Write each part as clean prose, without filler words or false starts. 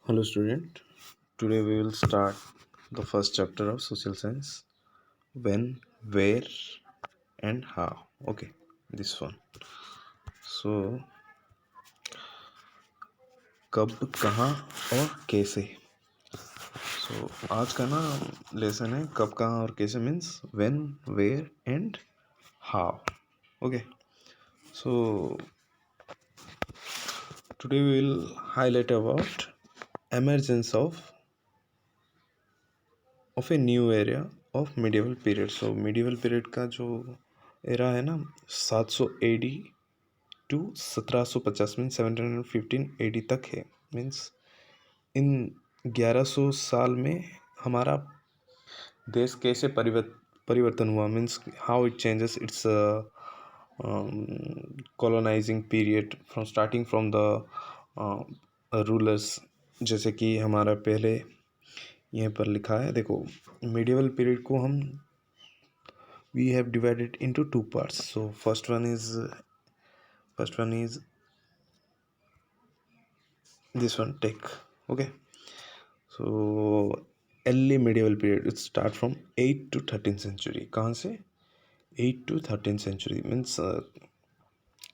Hello, student. Today we will start the first chapter of social science. When, where, and how. Okay, this one. So, कब, कहाँ और कैसे. So, आज का ना लेसन है कब, कहाँ और कैसे means when, where, and how. Okay. So, today we will highlight about emergence of a new area of medieval period. So medieval period का जो एरा है ना 700 AD टू 1750 मीन 715 AD तक है. मीन्स इन 1100 साल में हमारा देश कैसे परिवर्तन हुआ. Means how it changes it's colonising period from starting from the rulers. जैसे कि हमारा पहले यहाँ पर लिखा है, देखो medieval period को हम we have divided into two parts. So first one is this one, tech. Okay. So early medieval period it start from 8th to 13th century. कहाँ से 8th to 13th century means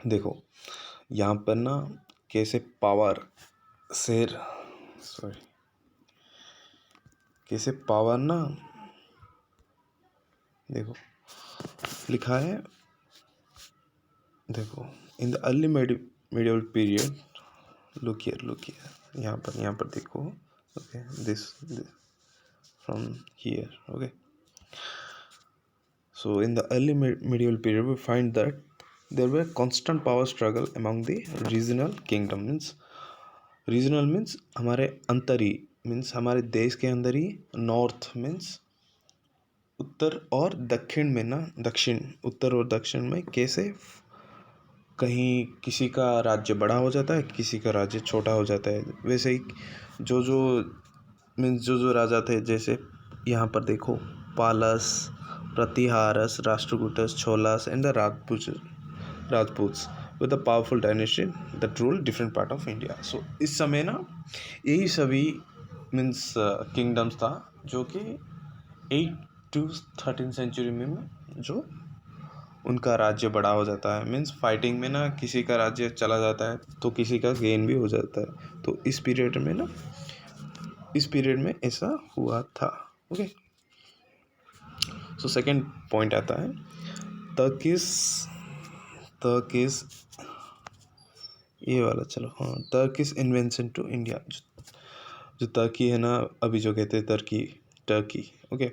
देखो यहाँ पर ना कैसे power शेर कैसे power ना देखो लिखा है. देखो in the early medieval period, look here यहाँ पर देखो. okay this from here. okay, so in the early medieval period we find that there were constant power struggle among the regional kingdom. means हमारे अंतर ही means हमारे देश के अंदर ही north means उत्तर और दक्षिण में ना उत्तर और दक्षिण में कैसे कहीं किसी का राज्य बड़ा हो जाता है, किसी का राज्य छोटा हो जाता है. वैसे ही जो राजा थे, जैसे यहाँ पर देखो Palas, Pratiharas, Rashtrakutas, Cholas and the Rajputs with the powerful dynasty that rule different part of India. So इस समय ना यही सभी मीन्स किंगडम्स था जो कि 8 to 13 सेंचुरी में जो उनका राज्य बड़ा हो जाता है. मीन्स फाइटिंग में ना किसी का राज्य चला जाता है तो किसी का गेन भी हो जाता है. तो इस पीरियड में ऐसा हुआ था. ओके. सो सेकंड पॉइंट आता है तर्किस ये वाला. चलो हाँ, तर्किस इन्वेंशन टू इंडिया. जो तर्की है ना, अभी जो कहते हैं टर्की. ओके,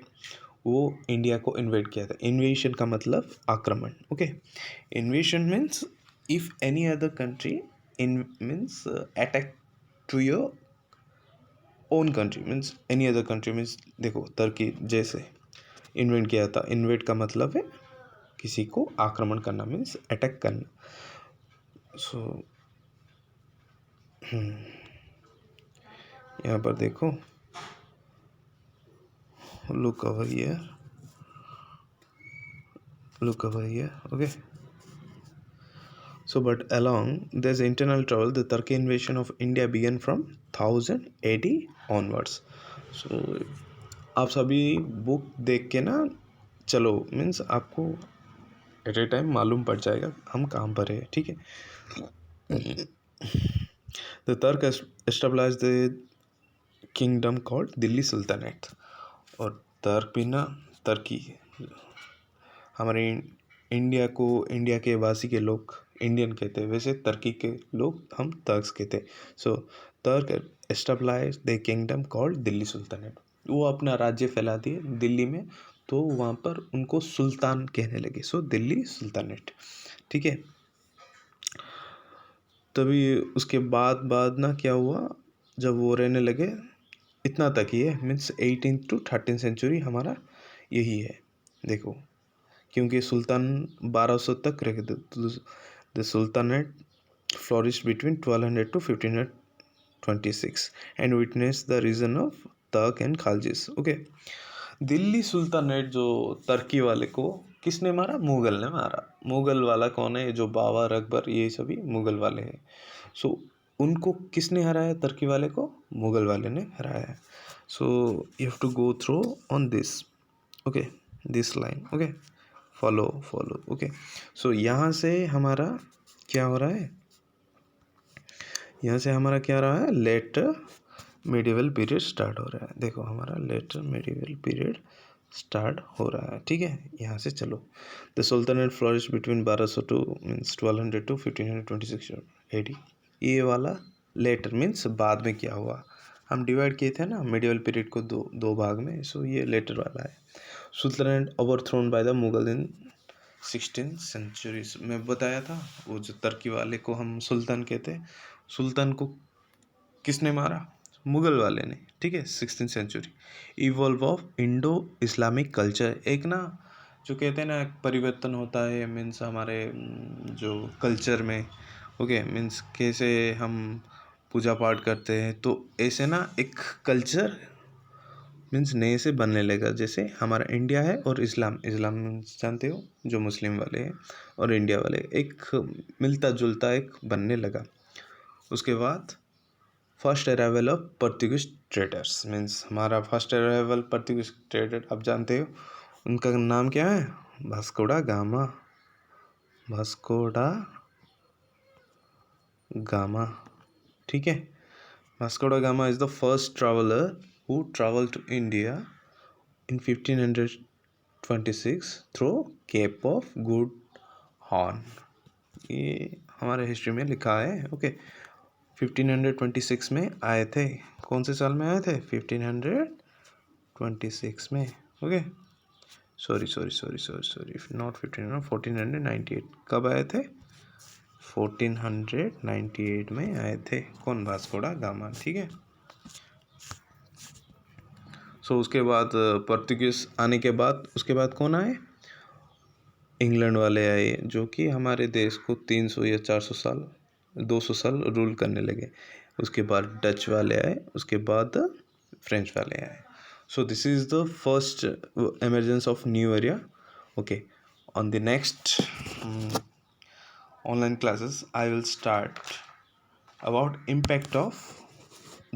वो इंडिया को इन्वेट किया था. इन्वेशन का मतलब आक्रमण. Okay, invasion means if any other country means attack to your own country. Means any other country means देखो टर्की जैसे इन्वेट किया था. इन्वेट का मतलब है किसी को आक्रमण करना मीन्स अटैक करना. सो यहाँ पर देखो look over here. Okay, so but along there's internal trouble. The Turkey invasion of India began from 1000 AD onwards. So आप सभी बुक देख के ना चलो मीन्स आपको एट ए टाइम मालूम पड़ जाएगा हम कहाँ पर है. ठीक है. द तर्क establish the kingdom called Delhi sultanate. और तर्क भी ना तर्की हमारे इंडिया के वासी के लोग इंडियन कहते हैं, वैसे तर्की के लोग हम तर्क्स कहते हैं. सो तर्क establish the kingdom called Delhi sultanate. वो अपना राज्य फैला दिए दिल्ली में, तो वहाँ पर उनको सुल्तान कहने लगे. सो दिल्ली सुल्तानेट. ठीक है. तभी उसके बाद ना क्या हुआ, जब वो रहने लगे इतना तक ही है. मीन्स 18 to 13 सेंचुरी हमारा यही है. देखो क्योंकि सुल्तान 1200 तक रखे थे. The sultanate flourish between 1200 to 1526 and witness the region of Turk and Khaljis. Okay, Delhi sultanate जो तर्की वाले को किसने मारा? मुगल ने मारा. मुगल वाला कौन है? जो बाबर, अकबर, ये सभी मुगल वाले हैं. सो उनको किसने हराया? तुर्की वाले को मुगल वाले ने हराया है. So you have to go through on this, okay, this line, okay, follow. Okay. So यहाँ से हमारा क्या हो रहा है? यहाँ से हमारा क्या रहा है? लेट मिडिवल पीरियड स्टार्ट हो रहा है. देखो हमारा लेट मिडिवल पीरियड स्टार्ट हो रहा है. ठीक है, यहाँ से चलो. The sultanate flourish between 1200 to means 1200 to 1526 AD. ये वाला लेटर मीन्स बाद में क्या हुआ. हम डिवाइड किए थे ना मिडिवल पीरियड को दो भाग में. सो ये लेटर वाला है. Sultanate overthrown by the Mughal in 16th centuries में बताया था. वो जो तुर्की वाले को हम सुल्तान कहते हैं, सुल्तान को किसने मारा? मुगल वाले ने. ठीक है, 16th century. Evolve of Indo Islamic culture. एक ना जो कहते हैं ना परिवर्तन होता है मीन्स हमारे जो कल्चर में. ओके, मीन्स कैसे हम पूजा पाठ करते हैं, तो ऐसे ना एक कल्चर मीन्स नए से बनने लगा. जैसे हमारा इंडिया है और इस्लाम जानते हो जो मुस्लिम वाले हैं और इंडिया वाले, एक मिलता जुलता एक बनने लगा. उसके बाद first arrival of Portuguese traders means हमारा फर्स्ट अराइवल पोर्तुगीज ट्रेडर आप जानते हो उनका नाम क्या है? Vasco da gamma. ठीक है, Vasco da Gama is the first traveller who travelled to India in 1526 through Cape of Good Horn. ये हमारे हिस्ट्री में लिखा है. ओके, 1526 में आए थे. कौन से साल में आए थे? 1526 में. Okay, sorry not 1500, 1498. कब आए थे? 1498 में आए थे. कौन? Vasco da gamma. ठीक है. सो उसके बाद पोर्तुगीज आने के बाद उसके बाद कौन आए? इंग्लैंड वाले आए, जो कि हमारे देश को 300 या 400 साल 200 साल रूल करने लगे. उसके बाद डच वाले आए, उसके बाद फ्रेंच वाले आए. So this is the first emergence of new area. Okay, on the next online classes I will start about impact of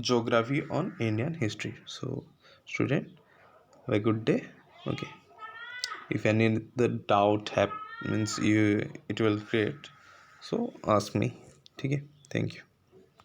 geography on Indian history. So student, have a good day. Okay, if any the doubt means you it will create, so ask me. ठीक है, thank you.